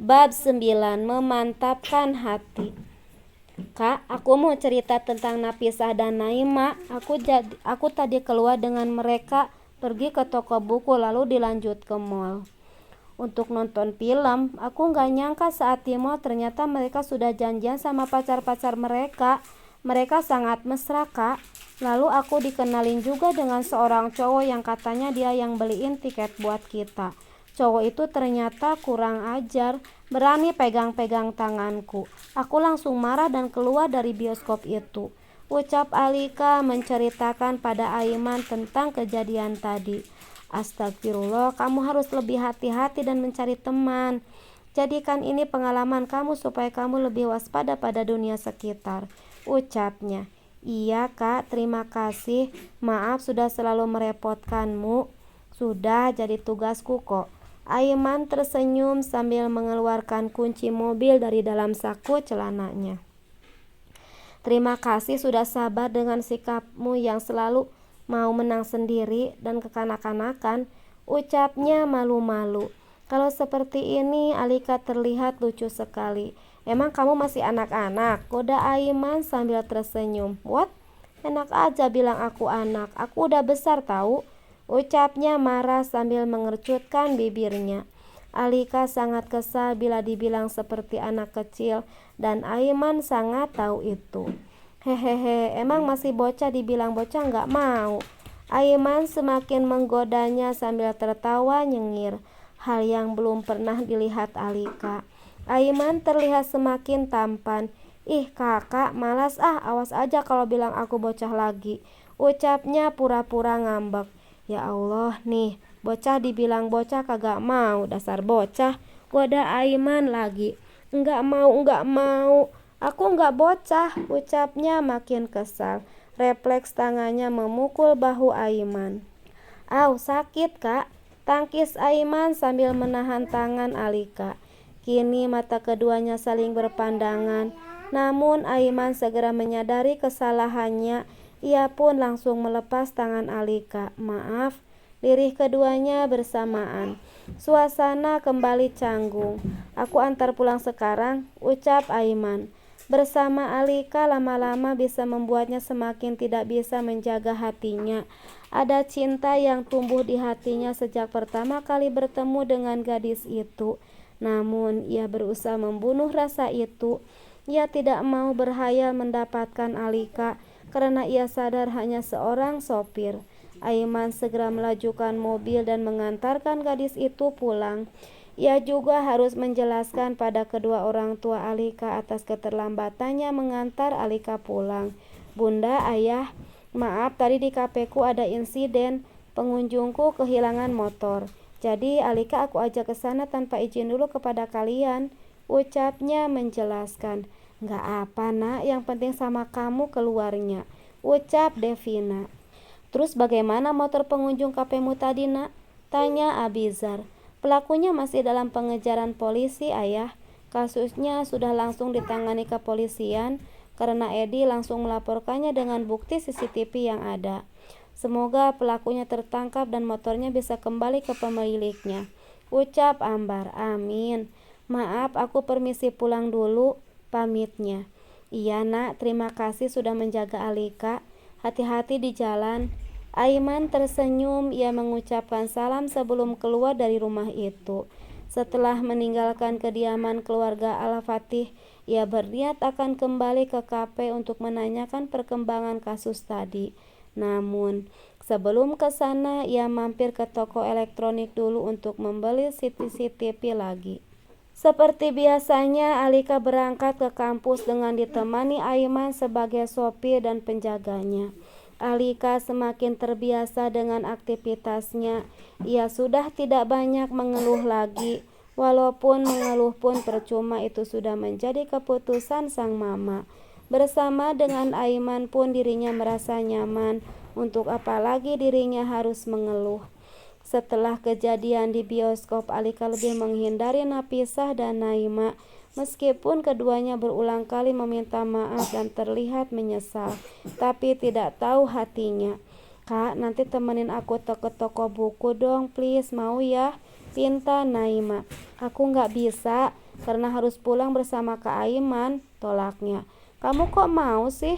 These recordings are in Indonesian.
Bab 9. Memantapkan hati. Kak, aku mau cerita tentang Nafisah dan Naima. Aku tadi keluar dengan mereka, pergi ke toko buku lalu dilanjut ke mall untuk nonton film. Aku nggak nyangka saat di mall ternyata mereka sudah janjian sama pacar-pacar mereka. Mereka sangat mesra, Kak. Lalu aku dikenalin juga dengan seorang cowok yang katanya dia yang beliin tiket buat kita. Cowok itu ternyata kurang ajar, berani pegang-pegang tanganku. Aku langsung marah dan keluar dari bioskop itu. Ucap Alika menceritakan pada Aiman tentang kejadian tadi. Astagfirullah, kamu harus lebih hati-hati dan mencari teman. Jadikan ini pengalaman kamu supaya kamu lebih waspada pada dunia sekitar, ucapnya. Iya kak, terima kasih. Maaf sudah selalu merepotkanmu. Sudah jadi tugasku kok. Aiman tersenyum sambil mengeluarkan kunci mobil dari dalam saku celananya. Terima kasih sudah sabar dengan sikapmu yang selalu mau menang sendiri dan kekanak-kanakan, ucapnya malu-malu. Kalau seperti ini, Alika terlihat lucu sekali. Emang kamu masih anak-anak? Goda Aiman sambil tersenyum. What? Enak aja bilang aku anak. Aku udah besar tahu. Ucapnya marah sambil mengercutkan bibirnya. Alika sangat kesal bila dibilang seperti anak kecil dan Aiman sangat tahu itu. Hehehe, emang masih bocah dibilang bocah nggak mau. Aiman semakin menggodanya sambil tertawa nyengir, hal yang belum pernah dilihat Alika. Aiman terlihat semakin tampan. Ih kakak, malas awas aja kalau bilang aku bocah lagi, ucapnya pura-pura ngambek. Ya Allah nih, bocah dibilang bocah kagak mau, dasar bocah, goda Aiman lagi. Enggak mau, aku enggak bocah, ucapnya makin kesal. Refleks tangannya memukul bahu Aiman. Au, sakit kak, tangkis Aiman sambil menahan tangan Alika. Kini mata keduanya saling berpandangan, namun Aiman segera menyadari kesalahannya. Ia pun langsung melepas tangan Alika. Maaf, lirih keduanya bersamaan. Suasana kembali canggung. Aku antar pulang sekarang, ucap Aiman. Bersama Alika lama-lama bisa membuatnya semakin tidak bisa menjaga hatinya. Ada cinta yang tumbuh di hatinya sejak pertama kali bertemu dengan gadis itu. Namun ia berusaha membunuh rasa itu. Ia tidak mau berhayal mendapatkan Alika karena ia sadar hanya seorang sopir. Aiman segera melajukan mobil dan mengantarkan gadis itu pulang. Ia juga harus menjelaskan pada kedua orang tua Alika atas keterlambatannya mengantar Alika pulang. Bunda, ayah, maaf tadi di kafeku ada insiden, pengunjungku kehilangan motor. Jadi Alika aku ajak ke sana tanpa izin dulu kepada kalian, ucapnya menjelaskan. Nggak apa nak, yang penting sama kamu keluarnya, ucap Devina. Terus bagaimana motor pengunjung kafemu tadi nak? Tanya Abizar. Pelakunya masih dalam pengejaran polisi ayah. Kasusnya sudah langsung ditangani kepolisian karena Edi langsung melaporkannya dengan bukti CCTV yang ada. Semoga pelakunya tertangkap dan motornya bisa kembali ke pemiliknya, ucap Ambar. Amin. Maaf aku permisi pulang dulu, pamitnya. Iya nak, terima kasih sudah menjaga Alika. Hati-hati di jalan. Aiman tersenyum, ia mengucapkan salam sebelum keluar dari rumah itu. Setelah meninggalkan kediaman keluarga Al-Fatih, ia berniat akan kembali ke kafe untuk menanyakan perkembangan kasus tadi. Namun, sebelum ke sana, ia mampir ke toko elektronik dulu untuk membeli CCTV lagi. Seperti biasanya, Alika berangkat ke kampus dengan ditemani Aiman sebagai sopir dan penjaganya. Alika semakin terbiasa dengan aktivitasnya. Ia sudah tidak banyak mengeluh lagi. Walaupun mengeluh pun percuma, itu sudah menjadi keputusan sang mama. Bersama dengan Aiman pun dirinya merasa nyaman. Untuk apalagi dirinya harus mengeluh. Setelah kejadian di bioskop, Alika lebih menghindari Nafisah dan Naima. Meskipun keduanya berulang kali meminta maaf dan terlihat menyesal, tapi tidak tahu hatinya. Kak, nanti temenin aku ke toko buku dong, please, mau ya? pinta Naima. Aku nggak bisa karena harus pulang bersama Kak Aiman, tolaknya. Kamu kok mau sih?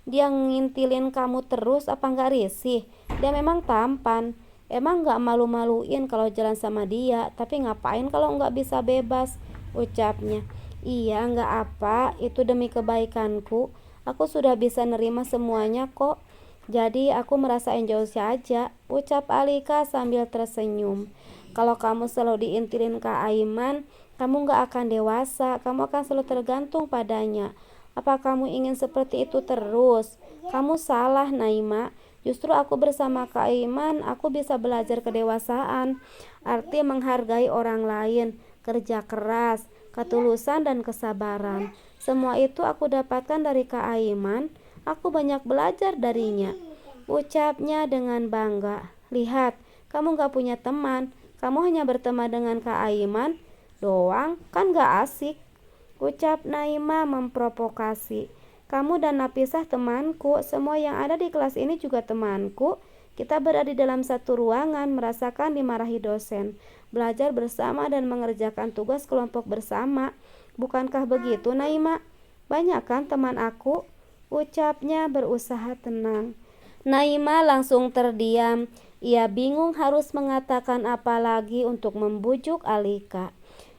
Dia ngintilin kamu terus, apa nggak risih? Dia memang tampan. Emang nggak malu-maluin kalau jalan sama dia, tapi ngapain kalau nggak bisa bebas? Ucapnya. Iya, nggak apa, itu demi kebaikanku. Aku sudah bisa nerima semuanya kok. Jadi aku merasa enjoy saja, ucap Alika sambil tersenyum. Kalau kamu selalu diintilin Kak Aiman, kamu nggak akan dewasa, kamu akan selalu tergantung padanya. Apa kamu ingin seperti itu terus? Kamu salah, Naima. Justru aku bersama Kak Aiman, aku bisa belajar kedewasaan, arti menghargai orang lain, kerja keras, ketulusan dan kesabaran. Semua itu aku dapatkan dari Kak Aiman. Aku banyak belajar darinya, ucapnya dengan bangga. Lihat, kamu gak punya teman. Kamu hanya berteman dengan Kak Aiman doang, kan gak asik, ucap Naima memprovokasi. Kamu dan Napisah temanku, semua yang ada di kelas ini juga temanku. Kita berada di dalam satu ruangan, merasakan dimarahi dosen, belajar bersama dan mengerjakan tugas kelompok bersama. Bukankah begitu, Naima? Banyak kan teman aku? Ucapnya berusaha tenang. Naima langsung terdiam. Ia bingung harus mengatakan apa lagi untuk membujuk Alika.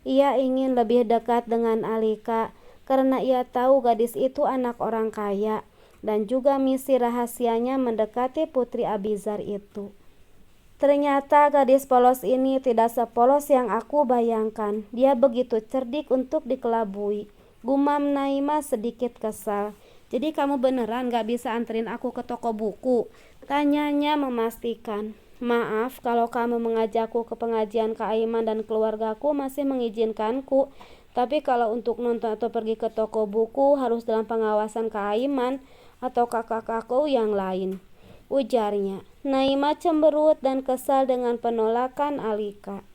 Ia ingin lebih dekat dengan Alika karena ia tahu gadis itu anak orang kaya dan juga misi rahasianya mendekati Putri Abizar itu. Ternyata gadis polos ini tidak sepolos yang aku bayangkan. Dia begitu cerdik untuk dikelabui. Gumam Naima sedikit kesal. Jadi kamu beneran gak bisa anterin aku ke toko buku? Tanyanya memastikan. Maaf kalau kamu mengajakku ke pengajian Kak Aiman dan keluargaku masih mengizinkanku. Tapi kalau untuk nonton atau pergi ke toko buku harus dalam pengawasan Kak Aiman atau kakak-kakakku yang lain, ujarnya. Naima cemberut dan kesal dengan penolakan Alika.